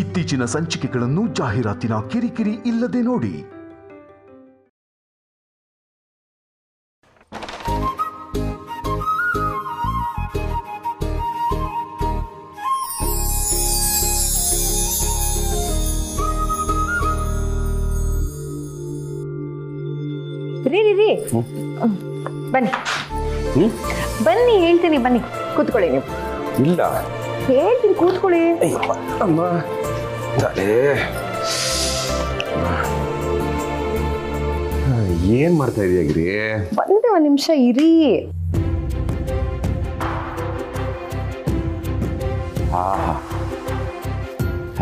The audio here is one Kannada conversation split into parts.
ಇತ್ತೀಚಿನ ಸಂಚಿಕೆಗಳನ್ನು ಜಾಹೀರಾತಿನ ಕಿರಿಕಿರಿ ಇಲ್ಲದೆ ನೋಡಿ. ರೀ ರೀ ರೀ ಬನ್ನಿ ಬನ್ನಿ ಹೇಳ್ತೀನಿ, ಬನ್ನಿ ಕೂತ್ಕೊಳ್ಳಿ. ನೀವು ಇಲ್ಲ ಹೇಳ್ತೀನಿ, ಕೂತ್ಕೊಳ್ಳಿ. ಅಮ್ಮ ತಲೆ ಏನ್ ಮಾಡ್ತಾ ಇದೀಯ ಗಿರಿ? ಒಂದೇ ಒಂದು ನಿಮಿಷ ಇರಿ.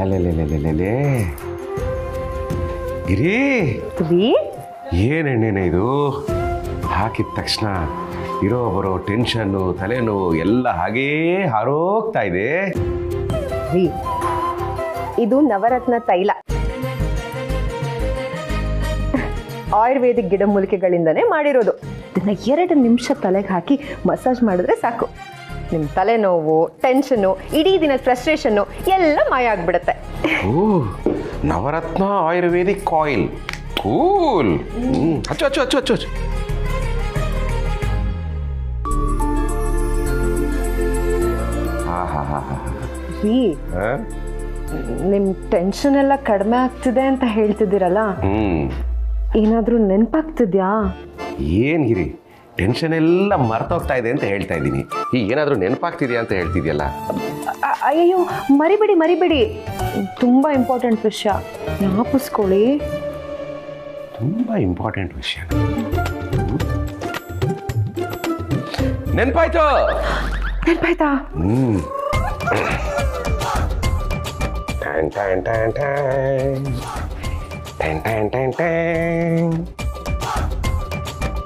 ಅಲ್ಲೇ ಗಿರಿ, ರೀ ಏನೆಣ್ಣೆನೆ ಇದು? ಹಾಕಿದ ತಕ್ಷಣ ಇರೋ ಬರೋ ಟೆನ್ಷನ್ನು ತಲೆನೋವು ಎಲ್ಲ ಹಾಗೇ ಹಾರೋಗ್ತಾ ಇದೆ. ರೀ ಇದು ನವರತ್ನ ತೈಲ, ಆಯುರ್ವೇದಿಕ್ ಗಿಡಮೂಲಿಕೆಗಳಿಂದನೇ ಮಾಡಿರೋದು. ಇದನ್ನ 2 ನಿಮಿಷ ತಲೆಗೆ ಹಾಕಿ ಮಸಾಜ್ ಮಾಡಿದ್ರೆ ಸಾಕು. ನಿಮ್ಮ ತಲೆನೋವು, ಟೆನ್ಷನ್ನು, ಇಡೀ ದಿನದ ಫ್ರಸ್ಟ್ರೇಷನ್ನು ಎಲ್ಲ ಮಾಯ ಆಗ್ಬಿಡುತ್ತೆ. ಓ, ನವರತ್ನ ಆಯುರ್ವೇದಿಕ್ ಆಯಿಲ್, ಕೂಲ್. ಹಚ್ಚು ಹಚ್ಚು ಹಚ್ಚು ಹಚ್ಚು ಹಚ್ಚು. ರೀ ನಿಮ್ ಟೆನ್ಷನ್ ಎಲ್ಲ ಕಡಿಮೆ ಆಗ್ತಿದೆ ಅಂತ ಹೇಳ್ತಿದ್ದೀರಲ್ಲ, ಏನಾದ್ರೂ ನೆನಪಾಗ್ತಿದ್ಯಾ? ಏನ್ ಗಿರಿ, ಟೆನ್ಷನ್ ಎಲ್ಲ ಮರ್ತೋಗ್ತಾ ಇದೆ ಅಂತ ಹೇಳ್ತಾ ಇದ್ದೀನಿ. ಈಗ ಏನಾದ್ರೂ ನೆನಪಾಗ್ತಿದ್ಯಾ ಅಂತ ಹೇಳ್ತಿದ್ಯಲ್ಲ? ಅಯ್ಯೋ ಮರಿಬೇಡಿ ಮರಿಬೇಡಿ, ತುಂಬಾ ಇಂಪಾರ್ಟೆಂಟ್ ವಿಷಯ, ಜ್ಞಾಪಿಸ್ಕೊಳ್ಳಿ. ತುಂಬಾ ಇಂಪಾರ್ಟೆಂಟ್ ವಿಷಯ ನೆನಪಾಯ್ತು? ನೆನಪಾಯ್ತಾ?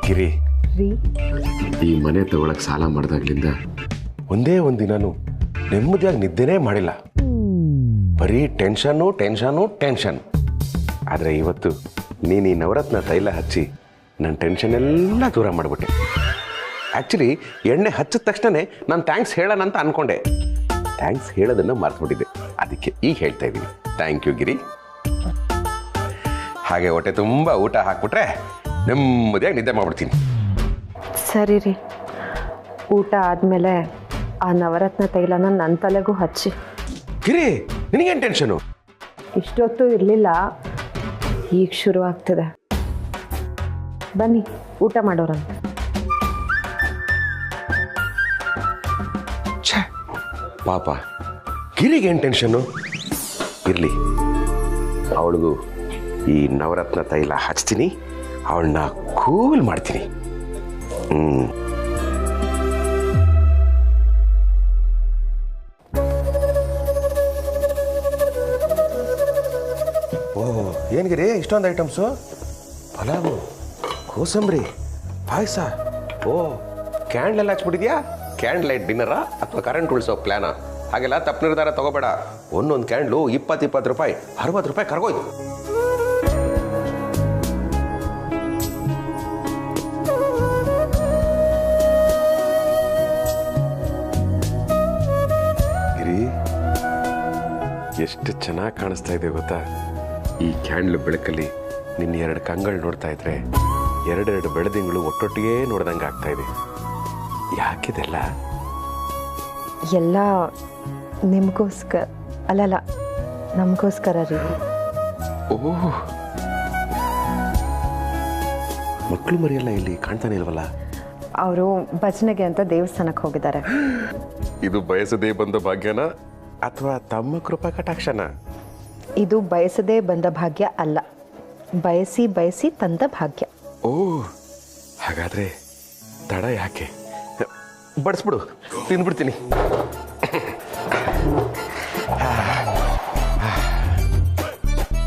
ಗಿರಿ, ರೀ ಈ ಮನೆ ತಗೊಳಕ್ ಸಾಲ ಮಾಡಿದಾಗ್ಲಿಂದ ಒಂದೇ ಒಂದಿನಾನು ನೆಮ್ಮದಿಯಾಗಿ ನಿದ್ದೆನೇ ಮಾಡಿಲ್ಲ. ಬರೀ ಟೆನ್ಷನ್ನು ಟೆನ್ಷನ್ನು ಟೆನ್ಷನ್. ಆದ್ರೆ ಇವತ್ತು ನೀನು ಈ ನವರತ್ನ ತೈಲ ಹಚ್ಚಿ ನನ್ನ ಟೆನ್ಷನ್ ಎಲ್ಲ ದೂರ ಮಾಡಿಬಿಟ್ಟೆ. ಆಕ್ಚುಲಿ ಎಣ್ಣೆ ಹಚ್ಚಿದ ತಕ್ಷಣನೇ ನಾನು ಥ್ಯಾಂಕ್ಸ್ ಹೇಳೋಣ ಅಂತ ಅನ್ಕೊಂಡೆ. ಥ್ಯಾಂಕ್ಸ್ ಹೇಳೋದನ್ನ ಮರ್ತ್ಬಿಟ್ಟಿದ್ದೆ, ಅದಕ್ಕೆ ಈಗ ಹೇಳ್ತಾ ಇದ್ದೀನಿ. ಥ್ಯಾಂಕ್ ಯು ಗಿರಿ. ಹಾಗೆ ಹೊಟ್ಟೆ ತುಂಬ ಊಟ ಹಾಕ್ಬಿಟ್ರೆ ನೆಮ್ಮದಿಯಾಗಿ ನಿದ್ದೆ ಮಾಡ್ಬಿಡ್ತೀನಿ. ಸರಿ ರೀ, ಊಟ ಆದ್ಮೇಲೆ ಆ ನವರತ್ನ ತೈಲನ ನನ್ನ ತಲೆಗೂ ಹಚ್ಚಿ. ಗಿರಿ, ನಿನಗೇನು ಟೆನ್ಷನು? ಇಷ್ಟೊತ್ತು ಇರಲಿಲ್ಲ, ಈಗ ಶುರು ಆಗ್ತದೆ. ಬನ್ನಿ ಊಟ ಮಾಡೋರಂತ. ಪಾಪ ಗಿರಿಗೇನು ಟೆನ್ಷನ್ನು? ಇರಲಿ, ಅವಳಿಗೂ ಈ ನವರತ್ನ ತೈಲ ಹಚ್ತೀನಿ, ಅವಳನ್ನ ಕೂಲ್ ಮಾಡ್ತೀನಿ. ಓಹ್, ಏನ್ಗಿರಿ ಇಷ್ಟೊಂದು ಐಟಮ್ಸು? ಪಲಾವು, ಕೋಸಂಬರಿ, ಪಾಯಸ. ಓ, ಕ್ಯಾಂಡ್ಲೆಲ್ಲ ಹಚ್ಬಿಟ್ಟಿದ್ಯಾ? ಕ್ಯಾಂಡ್ ಲೈಟ್ ಡಿನ್ನರಾ ಅಥವಾ ಕರೆಂಟ್ ಉಳಿಸೋ ಪ್ಲಾನಾ? ಹಾಗೆಲ್ಲ ತಪ್ಪು ನಿರ್ಧಾರ ತಗೋಬೇಡ. ಒಂದೊಂದು ಕ್ಯಾಂಡ್ಲು 20 ರೂಪಾಯಿ, 60 ರೂಪಾಯಿ ಕರ್ಗೋಯ್ತು. ಗಿರಿ, ಎಷ್ಟು ಚೆನ್ನಾಗಿ ಕಾಣಿಸ್ತಾ ಇದೆ ಗೊತ್ತಾ? ಈ ಕ್ಯಾಂಡ್ಲ್ ಬೆಳಕಲ್ಲಿ ನಿನ್ನ 2 ಕಂಗಳು ನೋಡ್ತಾ ಇದ್ರೆ 2 ಬೆಳದಿಂಗಳು ಒಟ್ಟೊಟ್ಟಿಗೆ ನೋಡ್ದಂಗೆ ಆಗ್ತಾ ಇದೆ. ಯಾಕಿದೆಲ್ಲ? ಎಲ್ಲ ನಿಮಗೋಸ್ಕರ, ಅಲ್ಲಲ್ಲ ನಮಗೋಸ್ಕರ ರೀ. ಓಹ್, ಮಕ್ಕಳು ಮರಿಯೆಲ್ಲ ಇಲ್ಲಿ ಕಾಣ್ತಾನೆ ಇಲ್ವಲ್ಲ? ಅವರು ಭಜನೆಗೆ ಅಂತ ದೇವಸ್ಥಾನಕ್ಕೆ ಹೋಗಿದ್ದಾರೆ. ಇದು ಬಯಸದೇ ಬಂದ ಭಾಗ್ಯನ ಅಥವಾ ತಮ್ಮ ಕೃಪಾ ಕಟಾಕ್ಷನ? ಇದು ಬಯಸದೇ ಬಂದ ಭಾಗ್ಯ ಅಲ್ಲ, ಬಯಸಿ ಬಯಸಿ ತಂದ ಭಾಗ್ಯ. ಓ, ಹಾಗಾದ್ರೆ ತಡ ಯಾಕೆ? ಬಡಿಸ್ಬಿಡು, ತಿಂದ್ಬಿಡ್ತೀನಿ.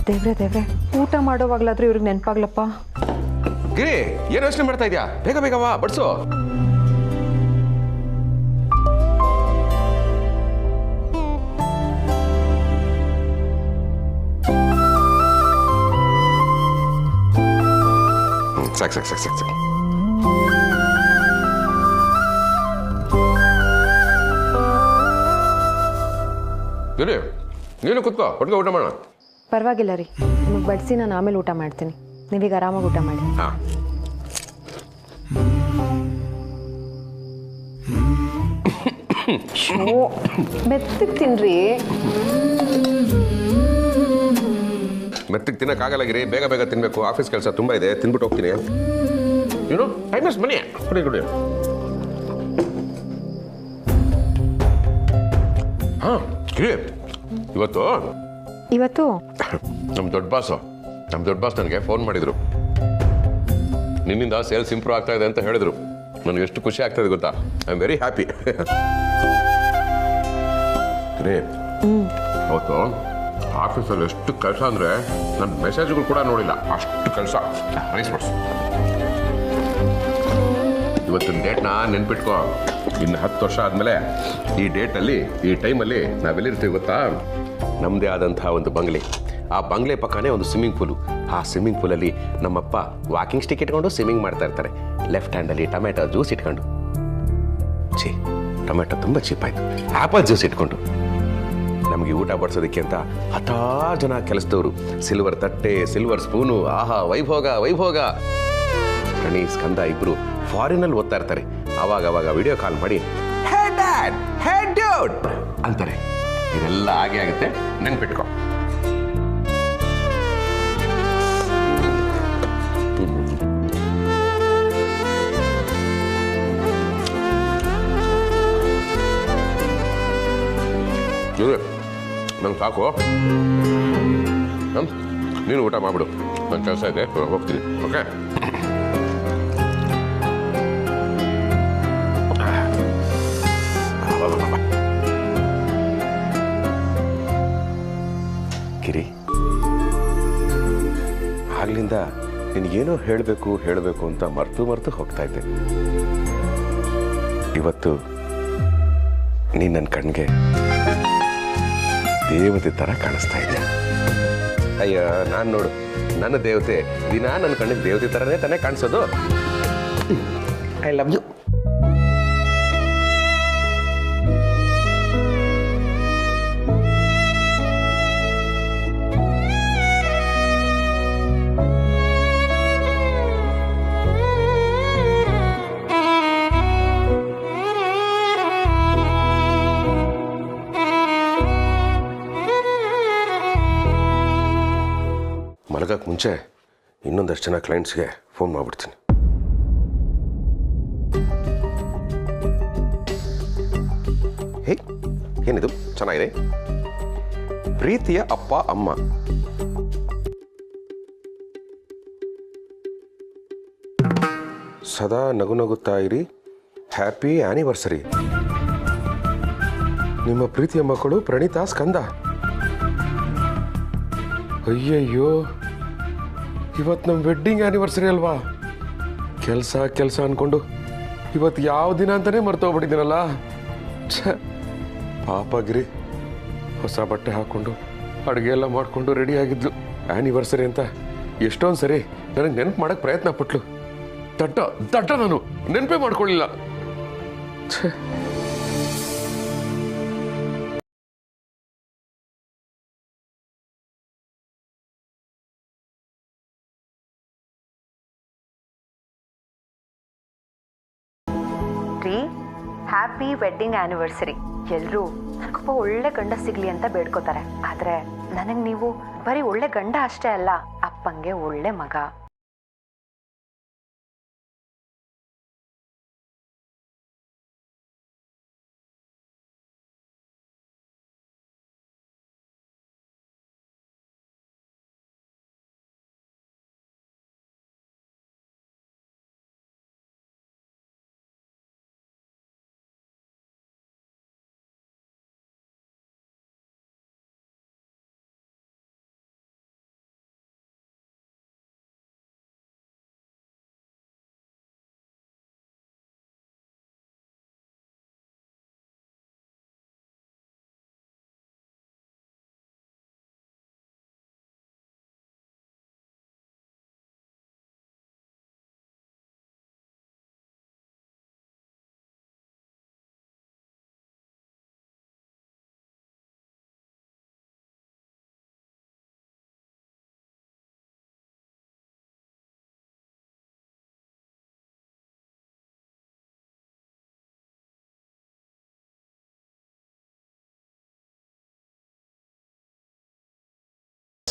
ದೇವ್ರೆ ದೇವ್ರೆ, ಊಟ ಮಾಡೋವಾಗ್ಲಾದ್ರೂ ಇವ್ರಿಗೆ ನೆನಪಾಗ್ಲಪ್ಪ. ಗಿರಿ, ಏನು ಯೋಚನೆ ಮಾಡ್ತಾ ಇದೆಯಾ? ಬೇಗ ಬೇಗ ವಾ, ಬಡಿಸು. ಸಾಕು ಸಾಕು ಸಾಕು ಸಾಕು ಸಾಕು. ಗಿರಿ, ನೀನು ಕುತ್ಕೋ ಒಟ್ಟಿಗೆ ಊಟ ಮಾಡೋಣ. ಪರವಾಗಿಲ್ಲ ರೀ, ನಿಮಗೆ ಬಡಿಸಿ ನಾನು ಆಮೇಲೆ ಊಟ ಮಾಡ್ತೀನಿ. ನೀವೀಗ ಆರಾಮಾಗಿ ಊಟ ಮಾಡಿ. ಹಾಂ. ಮೆತ್ತಗೆ ತಿನ್ರಿ. ಮೆತ್ತಗೆ ತಿನ್ನೋಕ್ಕಾಗಲ್ಲಾಗಿರಿ, ಬೇಗ ಬೇಗ ತಿನ್ನಬೇಕು. ಆಫೀಸ್ ಕೆಲಸ ತುಂಬ ಇದೆ, ತಿನ್ಬಿಟ್ಟು ಹೋಗ್ತೀನಿ. ಏನು ಟೈಮ್ ಎಷ್ಟು ಮನಿ ಕುಡಿ ಕುಡಿ. ಹಾಂ ಕಿರಿ, ಇವತ್ತು ನಮ್ಮ ದೊಡ್ಡ ಬಾಸ್ ನನಗೆ ಫೋನ್ ಮಾಡಿದರು. ನಿನ್ನಿಂದ ಸೇಲ್ಸ್ ಇಂಪ್ರೂವ್ ಆಗ್ತಾ ಇದೆ ಅಂತ ಹೇಳಿದ್ರು. ನನಗೆ ಎಷ್ಟು ಖುಷಿ ಆಗ್ತಾಯಿದೆ ಗೊತ್ತಾ. I am very happy. ಕಿರಿ, ಅವತ್ತು ಆಫೀಸಲ್ಲಿ ಎಷ್ಟು ಕೆಲಸ ಅಂದರೆ ನನ್ನ ಮೆಸೇಜ್ಗಳು ಕೂಡ ನೋಡಿಲ್ಲ, ಅಷ್ಟು ಕೆಲಸ. ರೈಸ್ ಮಾಡಿಸು. ಇವತ್ತಿನ ಡೇಟ್ನ ನೆನ್ಪಿಟ್ಕೋ. ಇನ್ನು 10 ವರ್ಷ ಆದಮೇಲೆ ಈ ಡೇಟಲ್ಲಿ, ಈ ಟೈಮಲ್ಲಿ ನಾವೆಲ್ಲಿರ್ತೀವಿ ಗೊತ್ತಾ? ನಮ್ಮದೇ ಆದಂಥ ಒಂದು ಬಂಗ್ಲೆ. ಆ ಬಂಗ್ಲೆ ಪಕ್ಕನೇ ಒಂದು ಸ್ವಿಮ್ಮಿಂಗ್ ಪೂಲು. ಆ ಸ್ವಿಮ್ಮಿಂಗ್ ಪೂಲಲ್ಲಿ ನಮ್ಮಪ್ಪ ವಾಕಿಂಗ್ ಸ್ಟಿಕ್ ಇಟ್ಕೊಂಡು ಸ್ವಿಮ್ಮಿಂಗ್ ಮಾಡ್ತಾ ಇರ್ತಾರೆ. ಲೆಫ್ಟ್ ಹ್ಯಾಂಡಲ್ಲಿ ಟೊಮೆಟೊ ಜ್ಯೂಸ್ ಇಟ್ಕೊಂಡು. ಟೊಮೆಟೊ ತುಂಬ ಚೀಪ್ ಆಯಿತು. ಆ್ಯಪಲ್ ಜ್ಯೂಸ್ ಇಟ್ಕೊಂಡು ನಮಗೆ ಊಟ ಬಡಿಸೋದಕ್ಕೆ ಅಂತ 10 ಜನ ಕೆಲಸದವರು. ಸಿಲ್ವರ್ ತಟ್ಟೆ, ಸಿಲ್ವರ್ ಸ್ಪೂನು. ಆಹಾ ವೈಭೋಗ ವೈಭೋಗ. ಕಣಿ ಸ್ಕಂದ ಇಬ್ರು ಫಾರಿನಲ್ಲಿ ಓದ್ತಾ ಇರ್ತಾರೆ. ಅವಾಗ ವಿಡಿಯೋ ಕಾಲ್ ಮಾಡಿ ಹೇ ಡ್ಯಾಡ್, ಹೇ ಡ್ಯೂಡ್ ಅಂತಾರೆ. ಇದೆಲ್ಲ ಹಾಗೆ ಆಗುತ್ತೆ, ನೆನ್ಪಿಟ್ಕೊ. ನಂಗೆ ಸಾಕು. ನೀನು ಊಟ ಮಾಡಿಬಿಡು, ನನ್ನ ಕೆಲಸ ಇದೆ, ಹೋಗ್ತೀನಿ. ಓಕೆ. ಕಿರಿ, ಆಗ್ಲಿಂದ ನಿನಗೇನೋ ಹೇಳಬೇಕು ಅಂತ ಮರ್ತು ಹೋಗ್ತಾ ಇದ್ದೆ. ಇವತ್ತು ನೀನು ನನ್ನ ಕಣ್ಣಿಗೆ ದೇವತೆ ಥರ ಕಾಣಿಸ್ತಾ ಇದೆಯಾ. ಅಯ್ಯ, ನಾನು ನೋಡು, ನನ್ನ ದೇವತೆ ದಿನ ನನ್ನ ಕಣ್ಣಿಗೆ ದೇವತೆ ಥರನೇ ತಾನೇ ಕಾಣಿಸೋದು. I love you. ಮಲಗಕ್ಕೆ ಮುಂಚೆ ಇನ್ನೊಂದಷ್ಟು ಜನ ಕ್ಲೈಂಟ್ಸ್ಗೆ ಫೋನ್ ಮಾಡಿಬಿಡ್ತೀನಿ. ಹೇ, ಏನಿದು ಚೆನ್ನಾಗಿದೆ. ಪ್ರೀತಿಯ ಅಪ್ಪ ಅಮ್ಮ. ಸದಾ ನಗುತ್ತಾ ಇರಿ, ಹ್ಯಾಪಿ ಆ್ಯನಿವರ್ಸರಿ. ನಿಮ್ಮ ಪ್ರೀತಿಯ ಮಕ್ಕಳು ಪ್ರಣೀತಾ, ಸ್ಕಂದ. ಅಯ್ಯಯ್ಯೋ, ಇವತ್ತು ನಮ್ಮ ವೆಡ್ಡಿಂಗ್ ಆ್ಯನಿವರ್ಸರಿ ಅಲ್ವಾ? ಕೆಲಸ ಅಂದ್ಕೊಂಡು ಇವತ್ತು ಯಾವ ದಿನ ಅಂತಲೇ ಮರ್ತೋಗ್ಬಿಟ್ಟಿದ್ದೀನಲ್ಲ. ಪಾಪ ಗಿರಿ ಹೊಸ ಬಟ್ಟೆ ಹಾಕ್ಕೊಂಡು ಅಡುಗೆ ಎಲ್ಲ ಮಾಡಿಕೊಂಡು ರೆಡಿ ಆಗಿದ್ಲು ಆ್ಯನಿವರ್ಸರಿ ಅಂತ. ಎಷ್ಟೊಂದು ಸರಿ ನನಗೆ ನೆನಪು ಮಾಡೋಕ್ಕೆ ಪ್ರಯತ್ನ ಪಟ್ಲು. ದಡ್ಡ ನಾನು ನೆನಪೇ ಮಾಡ್ಕೊಳ್ಳಿಲ್ಲ. Happy wedding anniversary. ಎಲ್ಲರೂ ನನಗೊಬ್ಬ ಒಳ್ಳೆ ಗಂಡ ಸಿಗ್ಲಿ ಅಂತ ಬೇಡ್ಕೋತಾರೆ. ಆದರೆ ನನಗೆ ನೀವು ಬರೀ ಒಳ್ಳೆ ಗಂಡ ಅಷ್ಟೇ ಅಲ್ಲ, ಅಪ್ಪಂಗೆ ಒಳ್ಳೆ ಮಗ.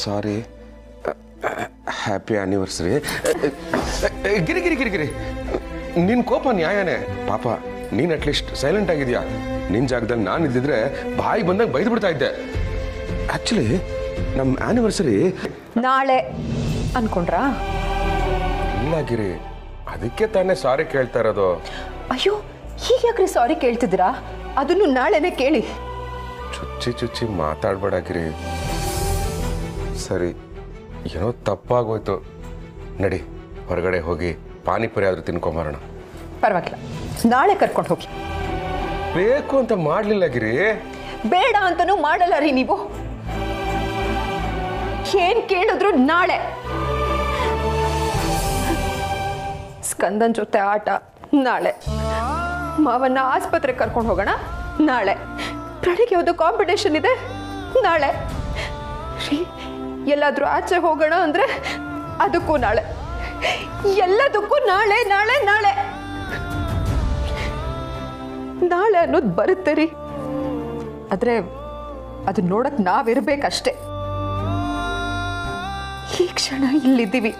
ಸಾರಿ, ಹ್ಯಾಪಿ ಆ್ಯನಿವರ್ಸರಿ. ಗಿರಿ ಗಿರಿ ಗಿರಿ ಗಿರಿ, ನಿನ್ನ ಕೋಪ ನ್ಯಾಯನೇ. ಪಾಪ ನೀನು ಅಟ್ಲೀಸ್ಟ್ ಸೈಲೆಂಟ್ ಆಗಿದ್ಯಾ. ನಿನ್ನ ಜಾಗದಲ್ಲಿ ನಾನು ಇದ್ದಿದ್ರೆ ಬಾಯಿ ಬಂದಾಗ ಬೈದು ಬಿಡ್ತಾ ಇದ್ದೆ. ಆ್ಯಕ್ಚುಲಿ ನಮ್ಮ ಆ್ಯನಿವರ್ಸರಿ ನಾಳೆ ಅನ್ಕೊಂಡ್ರಾ? ಇಲ್ಲ ಗಿರಿ, ಅದಕ್ಕೆ ತಾನೇ ಸಾರಿ ಕೇಳ್ತಾ ಇರೋದು. ಅಯ್ಯೋ, ಹೀಗ್ಯಾಕ್ರಿ ಸಾರಿ ಕೇಳ್ತಿದ್ದೀರಾ? ಅದನ್ನು ನಾಳೆನೇ ಕೇಳಿ. ಚುಚ್ಚಿ ಚುಚ್ಚಿ ಮಾತಾಡ್ಬೇಡ ಗಿರಿ. ಸರಿ, ಏನೋ ತಪ್ಪಾಗೋಯ್ತು. ನಡಿ, ಹೊರಗಡೆ ಹೋಗಿ ಪಾನಿಪುರಿ ಆದ್ರೂ ತಿನ್ಕೊಂಬರೋಣ. ಪರವಾಗಿಲ್ಲ, ನಾಳೆ ಕರ್ಕೊಂಡು ಹೋಗಿ. ಬೇಕು ಅಂತ ಮಾಡ್ಲಿಲ್ಲ ಗಿರಿ. ಬೇಡ ಅಂತನೂ ಮಾಡಲ್ಲ ರೀ ನೀವು. ಏನ್ ಕೇಳಿದ್ರು ನಾಳೆ. ಸ್ಕಂದನ್ ಜೊತೆ ಆಟ ನಾಳೆ, ಮಾವನ್ನ ಆಸ್ಪತ್ರೆ ಕರ್ಕೊಂಡು ಹೋಗೋಣ ನಾಳೆ, ಪ್ರಣೀಗೆ ಯಾವುದು ಕಾಂಪಿಟೇಷನ್ ಇದೆ ನಾಳೆ, ಎಲ್ಲಾದ್ರೂ ಆಚೆ ಹೋಗೋಣ ಅಂದ್ರೆ ಅದಕ್ಕೂ ನಾಳೆ, ಎಲ್ಲದಕ್ಕೂ ನಾಳೆ ನಾಳೆ ನಾಳೆ ನಾಳೆ ಅನ್ನೋದು ಬರುತ್ತೆ ರೀ. ಆದ್ರೆ ಅದು ನೋಡಕ್ ನಾವಿರ್ಬೇಕಷ್ಟೆ. ಈ ಕ್ಷಣ ಇಲ್ಲಿದ್ದೀವಿ,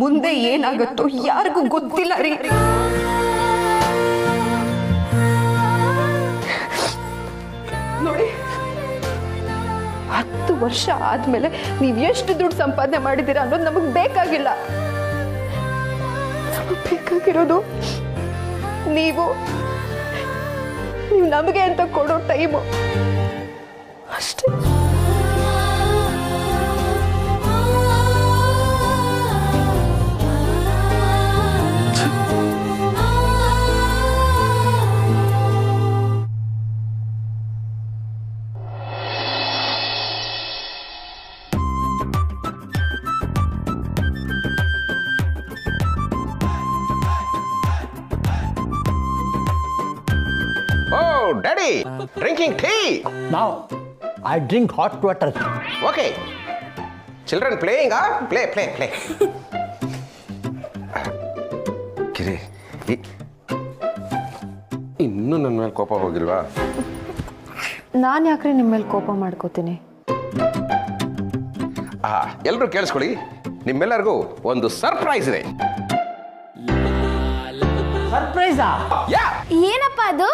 ಮುಂದೆ ಏನಾಗುತ್ತೋ ಯಾರಿಗೂ ಗೊತ್ತಿಲ್ಲ ರೀ. ನೋಡಿ, 10 ವರ್ಷ ಆದ್ಮೇಲೆ ನೀವ್ ಎಷ್ಟು ದುಡ್ಡು ಸಂಪಾದನೆ ಮಾಡಿದ್ದೀರಾ ಅನ್ನೋದು ನಮಗ್ ಬೇಕಾಗಿಲ್ಲ. ನಮಗ್ ಬೇಕಾಗಿರೋದು ನೀವು ನಮಗೆ ಅಂತ ಕೊಡೋ ಟೈಮು ಅಷ್ಟೇ. Daddy, drinking tea. Now, I drink hot water. Okay. Children playing, huh? Play. ಗಿರಿ, ಇನ್ನೂ ನನ್ನ ಮೇಲೆ ಕೋಪ ಹೋಗಿಲ್ವಾ? ನಾನು ಯಾಕ್ರಿ ನಿಮ್ಮ ಮೇಲೆ ಕೋಪ ಮಾಡ್ಕೋತೀನಿ? ಎಲ್ಲರೂ ಕೇಳಿಸ್ಕೊಳ್ಳಿ, ನಿಮ್ಮೆಲ್ಲರಿಗೂ ಒಂದು ಸರ್ಪ್ರೈಸ್ ಇದೆ. ಸರ್ಪ್ರೈಸಾ? ಏನಪ್ಪ ಅದು?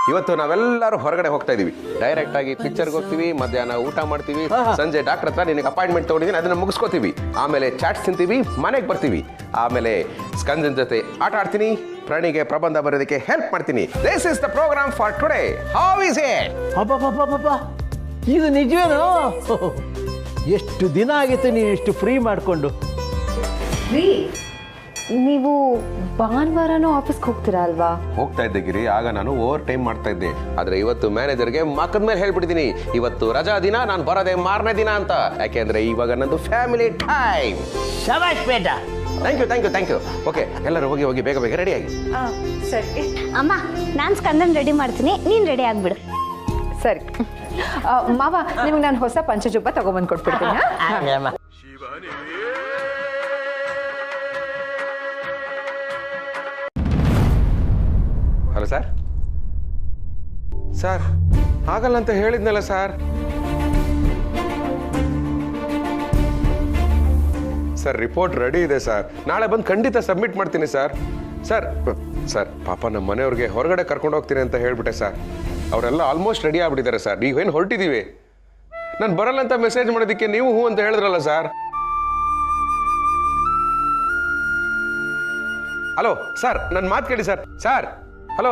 ಇವತ್ತು ನಾವೆಲ್ಲರೂ ಹೊರಗಡೆ ಹೋಗ್ತಾ ಇದೀವಿ. ಡೈರೆಕ್ಟ್ ಆಗಿ ಪಿಕ್ಚರ್ಗೆ ಹೋಗ್ತೀವಿ, ಮಧ್ಯಾಹ್ನ ಊಟ ಮಾಡ್ತೀವಿ, ಸಂಜೆ ಡಾಕ್ಟರ್ ಹತ್ರ ನಿನಗೆ ಅಪಾಯಿಂಟ್ಮೆಂಟ್ ತಗೊಂಡಿದ್ದೀನಿ, ಅದನ್ನ ಮುಗಿಸ್ಕೋತೀವಿ. ಆಮೇಲೆ ಚಾಟ್ಸ್ ತಿಂತೀವಿ, ಮನೆಗೆ ಬರ್ತೀವಿ. ಆಮೇಲೆ ಸ್ಕಂದನ್ ಜೊತೆ ಆಟ ಆಡ್ತೀನಿ, ಪ್ರಾಣಿಗೆ ಪ್ರಬಂಧ ಬರೋದಕ್ಕೆ ಹೆಲ್ಪ್ ಮಾಡ್ತೀನಿ. This is the program for today. How is it? ಅಬ್ಬಬ್ಬಬ್ಬಬ್ಬ, ಇದು ನಿಜವೇನೋ? ಎಷ್ಟು ದಿನ ಆಗಿತ್ತು ನೀನು ಇಷ್ಟು ಫ್ರೀ ಮಾಡಿಕೊಂಡು. ನೀವು ಭಾನುವಾರನೂ ಆಫೀಸ್ಗೆ ಹೋಗ್ತೀರಾ ಅಲ್ವಾ? ಹೋಗ್ತಾ ಇದ್ದೆ ಗಿರಿ, ಆಗ ನಾನು ಓವರ್ ಟೈಮ್ ಮಾಡ್ತಾ ಇದ್ದೆ. ಆದ್ರೆ ಇವತ್ತು ಮ್ಯಾನೇಜರ್ಗೆ ಮಕ್ಕದ ಮೇಲೆ ಹೇಳ್ಬಿಟ್ಟಿದ್ದೀನಿ, ಇವತ್ತು ರಜಾ ದಿನ, ನಾನು ಬರೋದೇ ಮಾರನೇ ದಿನ ಅಂತ. ಯಾಕೆಂದ್ರೆ ಇವಾಗ ನಂದು ಫ್ಯಾಮಿಲಿ ಟೈಮ್. ಶಬಾಷ್ ಬೇಟ. Thank you. ಓಕೆ, ಎಲ್ಲರೂ ಹೋಗಿ ಬೇಗ ರೆಡಿ ಆಗಿ. ಸರಿ ಅಮ್ಮ, ನಾನು ಸ್ಕಂದನ್ ರೆಡಿ ಮಾಡ್ತೀನಿ, ನೀನು ರೆಡಿ ಆಗ್ಬಿಡು. ಸರಿ ಮಾವ, ನಿಮ್ಗೆ ನಾನು ಹೊಸ ಪಂಚಜುಬ್ಬ ತಗೊಬಂದು ಕೊಟ್ಬಿಡ್ತೀನಿ. ಹಲೋ ಸರ್, ಆಗಲ್ಲ ಅಂತ ಹೇಳಿದ್ನಲ್ಲ ಸರ್. ರಿಪೋರ್ಟ್ ರೆಡಿ ಇದೆ ಸರ್, ನಾಳೆ ಬಂದು ಖಂಡಿತ ಸಬ್ಮಿಟ್ ಮಾಡ್ತೀನಿ ಸರ್. ಸರ್ ಪಾಪ ನಮ್ಮ ಮನೆಯವ್ರಿಗೆ ಹೊರಗಡೆ ಕರ್ಕೊಂಡು ಹೋಗ್ತೀನಿ ಅಂತ ಹೇಳ್ಬಿಟ್ಟೆ ಸರ್. ಅವರೆಲ್ಲ ಆಲ್ಮೋಸ್ಟ್ ರೆಡಿ ಆಗ್ಬಿಟ್ಟಿದ್ದಾರೆ ಸರ್. ಈಗೇನು ಹೊರಟಿದ್ದೀವಿ. ನಾನು ಬರಲ್ಲ ಅಂತ ಮೆಸೇಜ್ ಮಾಡೋದಕ್ಕೆ ನೀವು ಹೂ ಅಂತ ಹೇಳಿದ್ರಲ್ಲ ಸರ್. ಹಲೋ ಸರ್, ನನ್ನ ಮಾತು ಕೇಳಿ ಸರ್. ಹಲೋ.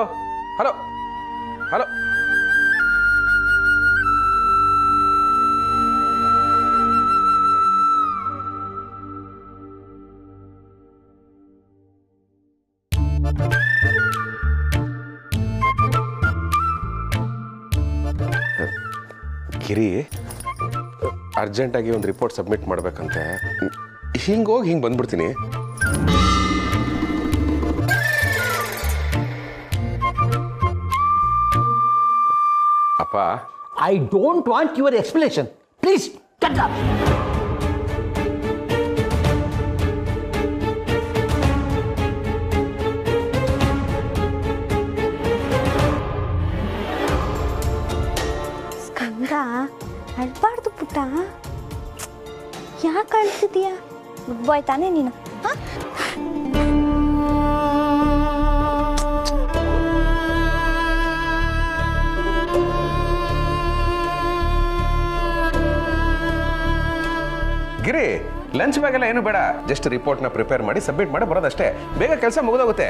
ಗಿರಿ, ಅರ್ಜೆಂಟಾಗಿ ಒಂದು ರಿಪೋರ್ಟ್ ಸಬ್ಮಿಟ್ ಮಾಡ್ಬೇಕಂತೆ. ಹಿಂಗೋಗಿ ಬಂದ್ಬಿಡ್ತೀನಿ. ಅಪ್ಪ, I don't want your explanation. Please cut up. Skanda, ಅಳ್ಬಾರ್ದು ಪುಟ್ಟ. ಯಾಕೆ ಅಳ್ತಿದೀಯ? ಗುಡ್ ಬಾಯ್ ತಾನೇ ನೀನು? ಗಿರಿ, ಲಂಚ್ ಬ್ಯಾಗ್ ಎಲ್ಲ ಏನು ಬೇಡ, ಜಸ್ಟ್ ರಿಪೋರ್ಟ್ನ ಪ್ರಿಪೇರ್ ಮಾಡಿ ಸಬ್ಮಿಟ್ ಮಾಡಿ ಬರೋದಷ್ಟೇ. ಬೇಗ ಕೆಲಸ ಮುಗಿದೋಗುತ್ತೆ.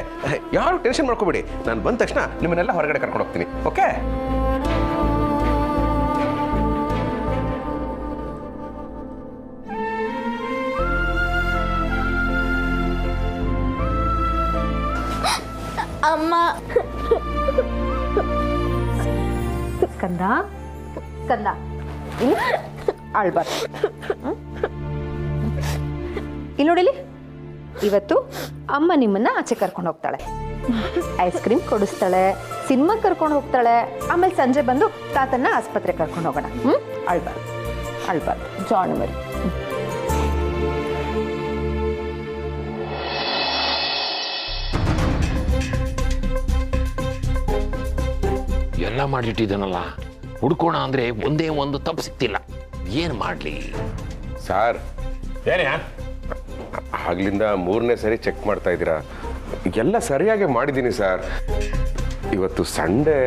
ಯಾರು ಟೆನ್ಷನ್ ಮಾಡ್ಕೋಬೇಡಿ. ನಾನು ಬಂದ ತಕ್ಷಣ ನಿಮ್ಮನ್ನೆಲ್ಲ ಹೊರಗಡೆ ಕರ್ಕೊಂಡು ಹೋಗ್ತೀನಿ. ಓಕೆ? ಅಮ್ಮ. ಸ್ಕಂದ ಸ್ಕಂದ ಆಳ್ಬಾರ್ದು. ಇಲ್ಲಿ ನೋಡಿಲಿ, ಇವತ್ತು ಅಮ್ಮ ನಿಮ್ಮನ್ನ ಆಚೆ ಕರ್ಕೊಂಡು ಹೋಗ್ತಾಳೆ, ಐಸ್ ಕ್ರೀಮ್ ಕೊಡಿಸ್ತಾಳೆ, ಸಿನಿಮಾ ಕರ್ಕೊಂಡು ಹೋಗ್ತಾಳೆ, ಆಮೇಲೆ ಸಂಜೆ ಬಂದು ತಾತನ್ನ ಆಸ್ಪತ್ರೆ ಕರ್ಕೊಂಡು ಹೋಗೋಣ. ಅಳ್ಬಾರ್ದು ಅಳ್ಬಾರ್ದು, ಜಾಣ ಮರಿ. ಎಲ್ಲ ಮಾಡಿಟ್ಟಿದ್ದಾನಲ್ಲ, ಹುಡ್ಕೋಣ ಅಂದ್ರೆ ಒಂದೇ ಒಂದು ತಪ್ಪು ಸಿಕ್ತಿಲ್ಲ. ಏನ್ ಮಾಡ್ಲಿ ಸಾರ್? ಏನೇ ಆಗ್ಲಿಂದ 3ನೇ ಸರಿ ಚೆಕ್ ಮಾಡ್ತಾ ಇದ್ದೀರಾ? ಎಲ್ಲ ಸರಿಯಾಗಿ ಮಾಡಿದ್ದೀನಿ ಸರ್. ಇವತ್ತು ಸಂಡೇ.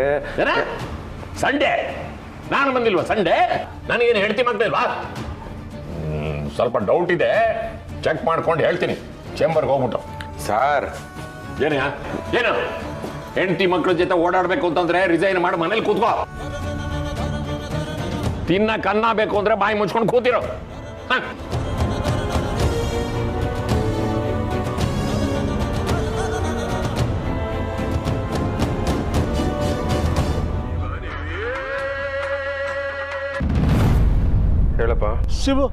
ಸಂಡೇ ನಾನು ಬಂದಿಲ್ವಾ? ಸಂಡೇ ನನಗೇನು ಹೇಳ್ತಿ ಮಾಡ್ತಿಲ್ವಾ? ಸ್ವಲ್ಪ ಡೌಟ್ ಇದೆ, ಚೆಕ್ ಮಾಡ್ಕೊಂಡು ಹೇಳ್ತೀನಿ. ಚೇಂಬರ್ಗೆ ಹೋಗ್ಬಿಟ್ಟು. ಸಾರ್ ಏನೇ ಏನು ಹೆಂಡತಿ ಮಕ್ಕಳ ಜೊತೆ ಓಡಾಡ್ಬೇಕು ಅಂತಂದ್ರೆ ರಿಸೈನ್ ಮಾಡಿ ಮನೇಲಿ ಕೂತ್ಕೋ. ತಿನ್ನಕ್ಕೆ ಅನ್ನ ಬೇಕು ಅಂದ್ರೆ ಬಾಯಿ ಮುಚ್ಕೊಂಡು ಕೂತಿರೋ. ಹೇಳಪ್ಪ. ಶಿವು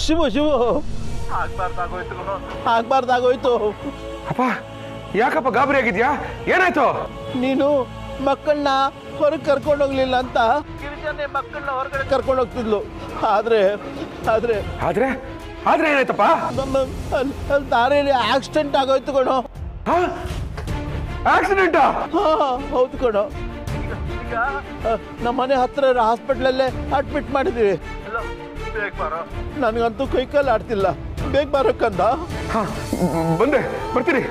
ಶಿವು ಶಿವು, ಆಗ್ಬಾರ್ದಾಗೋಯ್ತು. ಅಪ್ಪ, ಯಾಕಪ್ಪ ಗಾಬರಿ ಆಗಿದ್ಯಾ? ಏನಾಯ್ತು? ನೀನು ಮಕ್ಕಳನ್ನ ಹೊರಗೆ ಕರ್ಕೊಂಡು ಹೋಗ್ಲಿಲ್ಲ ಅಂತ ಗಿರಿಜಾನೆ ಮಕ್ಕಳನ್ನ ಹೊರಗಡೆ ಕರ್ಕೊಂಡು ಹೋಗ್ತಿದ್ಲು. ಆದ್ರೆ ಆದ್ರೆ ಆದ್ರೆ ಆದ್ರೆ ಏನಾಯ್ತಪ್ಪ? ಅಲ್ಲಿ ದಾರಿಯಲ್ಲಿ ಆಕ್ಸಿಡೆಂಟ್ ಆಗೋಯ್ತು ಕಣೋ. ಆಕ್ಸಿಡೆಂಟಾ? ಹೌದು ಕಣೋ. ನಮ್ಮ ಮನೆ ಹತ್ರ ಇರೋ ಹಾಸ್ಪಿಟ್ಲಲ್ಲೇ ಅಡ್ಮಿಟ್ ಮಾಡಿದೀವಿ. ನನಗಂತೂ ಕೈಕಾಲು ಆಡ್ತಿಲ್ಲ. ಬೇಗ ಬರೋಕ್ಕಂದ. ಬಂದೆ, ಬರ್ತೀನಿ.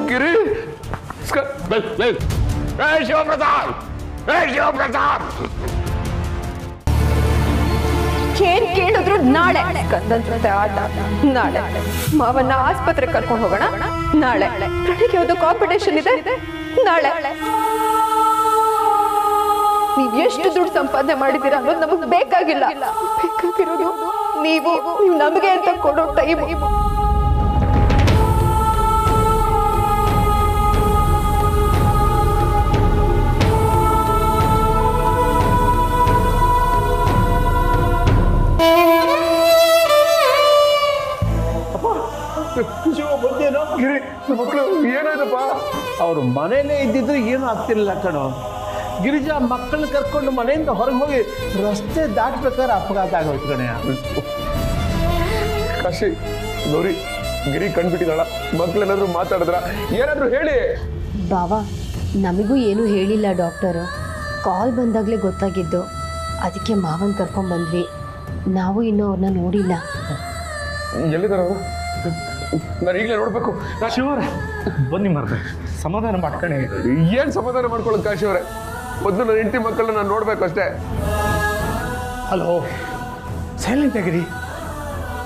ಗಿರಿ, ಶಿವಪ್ರಸಾದ್, ಶಿವಪ್ರಸಾದ್. ಏನ್ ಕೇಳಿದ್ರು ನಾಳೆ ಸ್ಕಂದನ್ ಜೊತೆ ಆಟ, ನಾಳೆ ಮಾವನ್ನ ಆಸ್ಪತ್ರೆ ಕರ್ಕೊಂಡು ಹೋಗೋಣ, ನಾಳೆ ಪ್ರಣಯ್ಗೆ ಯಾವ್ದು ಕಾಂಪಿಟೇಷನ್ ಇದೆ, ನಾಳೆ. ನೀವ್ ಎಷ್ಟು ದುಡ್ಡು ಸಂಪಾದನೆ ಮಾಡಿದ್ದೀರಾ ಅನ್ನೋದು ನಮಗ್ ಬೇಕಾಗಿಲ್ಲ. ಬೇಕಾಗಿರೋದು ನೀವು ನಮಗೆ ಅಂತ ಕೊಡೋ ಟೈಮ್. ಶಿವ ಬಂದೇನೋ? ಗಿರಿ, ಮಕ್ಕಳು ಏನಾಯ್ತಪ್ಪ? ಅವ್ರು ಮನೇಲೇ ಇದ್ದಿದ್ರು ಏನೂ ಆಗ್ತಿರ್ಲಿಲ್ಲ ಕಣೋ. ಗಿರಿಜಾ ಮಕ್ಕಳನ್ನ ಕರ್ಕೊಂಡು ಮನೆಯಿಂದ ಹೊರಗೆ ಹೋಗಿ ರಸ್ತೆ ದಾಟ್ಬೇಕಾದ್ರೆ ಅಪಘಾತ ಆಗೋಯ್ತು ಕಣಯ್ಯ. ಕಾಶಿ, ಗೌರಿ, ಗಿರಿ ಕಂಡ್ಬಿಟ್ಟಿದ್ದಾಳ. ಮಕ್ಳೇನಾದ್ರು ಮಾತಾಡಿದ್ರ? ಏನಾದ್ರು ಹೇಳಿ. ಬಾವಾ, ನಮಗೂ ಏನೂ ಹೇಳಿಲ್ಲ ಡಾಕ್ಟರು. ಕಾಲ್ ಬಂದಾಗಲೇ ಗೊತ್ತಾಗಿದ್ದು, ಅದಕ್ಕೆ ಮಾವನ್ ಕರ್ಕೊಂಡ್ಬಂದ್ವಿ. ನಾವು ಇನ್ನೂ ಅವ್ರನ್ನ ನೋಡಿಲ್ಲ. ಎಲ್ಲಿದಾರ ಅವರು? ನಾನು ಈಗಲೇ ನೋಡ್ಬೇಕು. ಶಿವರ ಬನ್ನಿ ಮರ್ದೆ, ಸಮಾಧಾನ ಮಾಡ್ಕೊಳ್ಳಿ. ಏನ್ ಸಮಾಧಾನ ಮಾಡ್ಕೊಳ್ಳೋದು ಕಾಶಿ ಅವರೇ? ಮೊದಲು ನನ್ನ ಹೆಂಡತಿ ಮಕ್ಕಳನ್ನ ನಾನು ನೋಡ್ಬೇಕು ಅಷ್ಟೇ. ಹಲೋ, ಸೈಲೆಂಟ್ ಆಗಿರಿ.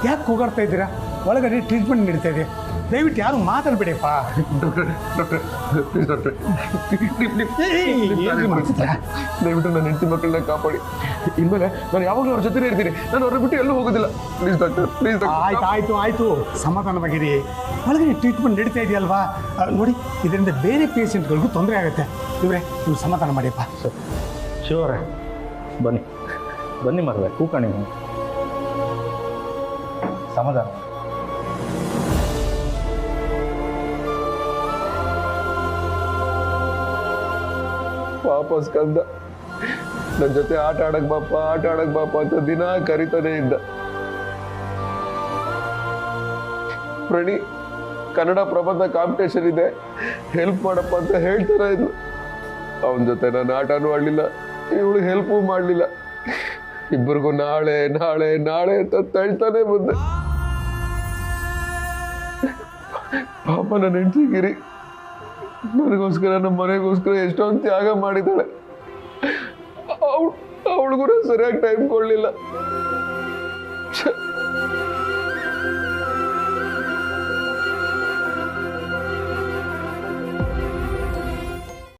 ಯಾಕೆ ಕೂಗಾಡ್ತಾ ಇದ್ದೀರಾ? ಒಳಗಡೆ ಟ್ರೀಟ್ಮೆಂಟ್ ನಡೀತಾ ಇದೆ. ದಯವಿಟ್ಟು ಯಾರು ಮಾತಾಡ್ಬೇಡಿಪ್ಪ. ದಯವಿಟ್ಟು ನನ್ನ ಹೆಂಡತಿ ಮಕ್ಕಳನ್ನ ಕಾಪಾಡಿ. ಇನ್ಮೇಲೆ ನಾನು ಯಾವಾಗಲೂ ಅವ್ರ ಜೊತೆ ಇರ್ತೀನಿ. ನಾನು ಅವ್ರ ಬಿಟ್ಟು ಎಲ್ಲೂ ಹೋಗೋದಿಲ್ಲ. Please doctor, please doctor. ಆಯ್ತು ಸಮಾಧಾನವಾಗಿರಿ. ಒಳಗಡೆ ಟ್ರೀಟ್ಮೆಂಟ್ ನಡೀತಾ ಇದೆಯಲ್ವಾ? ನೋಡಿ, ಇದರಿಂದ ಬೇರೆ ಪೇಷಂಟ್ಗಳಿಗೂ ತೊಂದರೆ ಆಗುತ್ತೆ. ಇವರೇ, ನೀವು ಸಮಾಧಾನ ಮಾಡಿಯಪ್ಪ. ಶಿವರೇ, ಬನ್ನಿ ಮರ್ವೆ, ಕೂಕಣಿ ಸಮಾಧಾನ. ಪಾಪ ಸ್ಕಂದ ನನ್ನ ಜೊತೆ ಆಟ ಆಡಕ್ ಬಾಪ ಅಂತ ದಿನ ಕರಿತಾನೆ ಇದ್ದ. ಪ್ರಣಿ, ಕನ್ನಡ ಪ್ರಬಂಧ ಕಾಂಪಿಟೇಷನ್ ಇದೆ, ಹೆಲ್ಪ್ ಮಾಡಪ್ಪ ಅಂತ ಹೇಳ್ತಾನೆ ಇದ್ಲು. ಅವನ ಜೊತೆ ನಾನು ಆಟನೂ ಆಡ್ಲಿಲ್ಲ, ಇವಳು ಹೆಲ್ಪೂ ಮಾಡಲಿಲ್ಲ. ಇಬ್ಬರಿಗೂ ನಾಳೆ ನಾಳೆ ನಾಳೆ ಅಂತ ತಳ್ತಾನೆ ಬಂದೆ. ಪಾಪ ನನ್ನ ಹೆಂಡತಿ ಗಿರಿ ನನಗೋಸ್ಕರ ನಮ್ಮ ಮನೆಗೋಸ್ಕರ ಎಷ್ಟೊಂದು ತ್ಯಾಗ ಮಾಡಿದ್ದಾಳೆ. ಅವಳಿಗೂ ಸರಿಯಾಗಿ ಟೈಮ್ ಕೊಡಲಿಲ್ಲ.